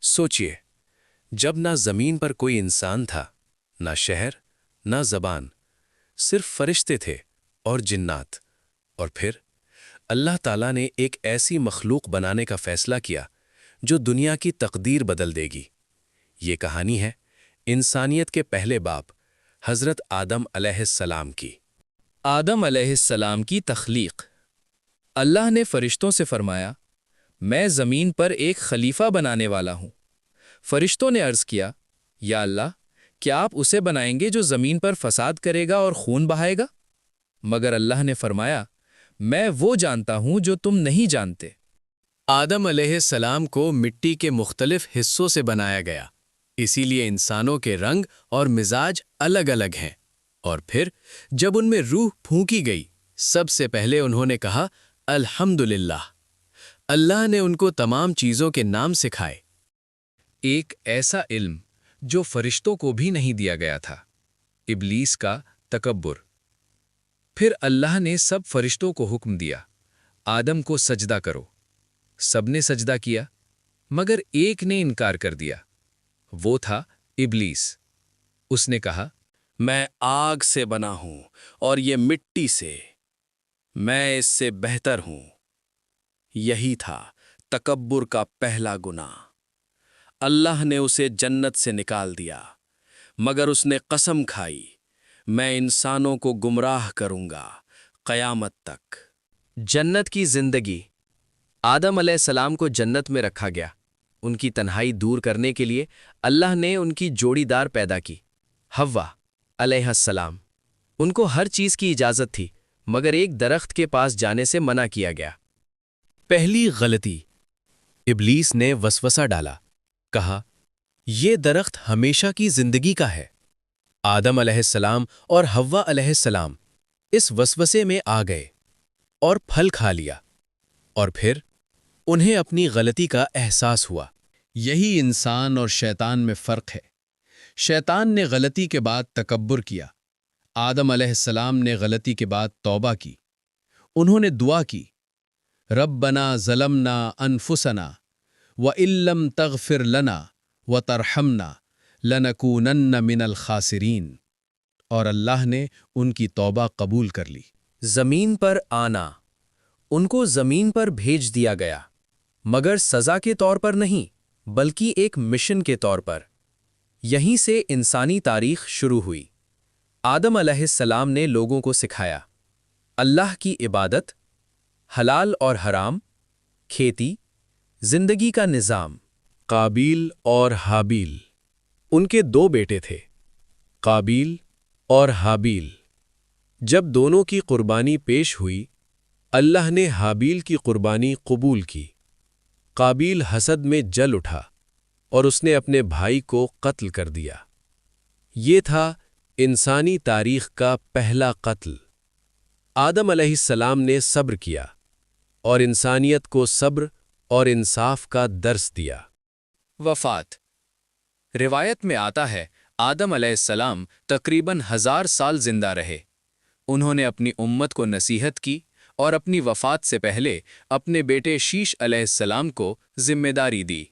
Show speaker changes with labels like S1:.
S1: سوچئے، جب نہ زمین پر کوئی انسان تھا، نہ شہر، نہ زبان، صرف فرشتے تھے اور جنات، اور پھر اللہ تعالیٰ نے ایک ایسی مخلوق بنانے کا فیصلہ کیا جو دنیا کی تقدیر بدل دے گی۔ یہ کہانی ہے انسانیت کے پہلے باپ حضرت آدم علیہ السلام کی۔
S2: آدم علیہ السلام کی تخلیق۔ اللہ نے فرشتوں سے فرمایا، میں زمین پر ایک خلیفہ بنانے والا ہوں۔ فرشتوں نے عرض کیا، یا اللہ، کیا آپ اسے بنائیں گے جو زمین پر فساد کرے گا اور خون بہائے گا؟ مگر اللہ نے فرمایا، میں وہ جانتا ہوں جو تم نہیں جانتے۔
S1: آدم علیہ السلام کو مٹی کے مختلف حصوں سے بنایا گیا، اسی لیے انسانوں کے رنگ اور مزاج الگ الگ ہیں، اور پھر جب ان میں روح پھونکی گئی، سب سے پہلے انہوں نے کہا الحمدللہ۔ اللہ نے ان کو تمام چیزوں کے نام سکھائے۔
S2: ایک ایسا علم جو فرشتوں کو بھی نہیں دیا گیا تھا، ابلیس کا تکبر۔ پھر اللہ نے سب فرشتوں کو حکم دیا، آدم کو سجدہ کرو۔ سب نے سجدہ کیا، مگر ایک نے انکار کر دیا، وہ تھا ابلیس۔ اس نے کہا،
S1: میں آگ سے بنا ہوں اور یہ مٹی سے، میں اس سے بہتر ہوں۔ یہی تھا تکبر کا پہلا گناہ۔ اللہ نے اسے جنت سے نکال دیا، مگر اس نے قسم کھائی، میں انسانوں کو گمراہ کروں گا قیامت تک۔ جنت کی زندگی۔ آدم علیہ السلام کو جنت میں رکھا گیا۔ ان کی تنہائی دور کرنے کے لیے اللہ نے ان کی جوڑی دار پیدا کی، حوا علیہ السلام۔ ان کو ہر چیز کی اجازت تھی، مگر ایک درخت کے پاس جانے سے منع کیا گیا۔ پہلی غلطی، ابلیس نے وسوسہ ڈالا، کہا یہ درخت ہمیشہ کی زندگی کا ہے۔ آدم علیہ السلام اور حوا علیہ السلام اس وسوسے میں آ گئے اور پھل کھا لیا، اور پھر انہیں اپنی غلطی کا احساس ہوا۔
S2: یہی انسان اور شیطان میں فرق ہے۔ شیطان نے غلطی کے بعد تکبر کیا، آدم علیہ السلام نے غلطی کے بعد توبہ کی۔ انہوں نے دعا کی، ربنا ظلمنا انفسنا وَإِن لَّمْ تَغْفِرْ لَنَا وَتَرْحَمْنَا لَنَكُونَنَّ مِنَ الْخَاسِرِينَ، اور اللہ نے ان کی توبہ قبول کر لی۔
S1: زمین پر آنا۔ ان کو زمین پر بھیج دیا گیا، مگر سزا کے طور پر نہیں، بلکہ ایک مشن کے طور پر۔ یہیں سے انسانی تاریخ شروع ہوئی۔ آدم علیہ السلام نے لوگوں کو سکھایا اللہ کی عبادت، حلال اور حرام، کھیتی، زندگی کا نظام۔ قابیل اور حابیل۔ ان کے دو بیٹے تھے، قابیل اور حابیل۔ جب دونوں کی قربانی پیش ہوئی، اللہ نے حابیل کی قربانی قبول کی۔ قابیل حسد میں جل اٹھا اور اس نے اپنے بھائی کو قتل کر دیا۔ یہ تھا انسانی تاریخ کا پہلا قتل۔ آدم علیہ السلام نے صبر کیا اور انسانیت کو صبر اور انصاف کا درس دیا۔
S2: وفات۔ روایت میں آتا ہے، آدم علیہ السلام تقریباً 1000 سال زندہ رہے۔ انہوں نے اپنی امت کو نصیحت کی اور اپنی وفات سے پہلے اپنے بیٹے شیش علیہ السلام کو ذمہ داری دی۔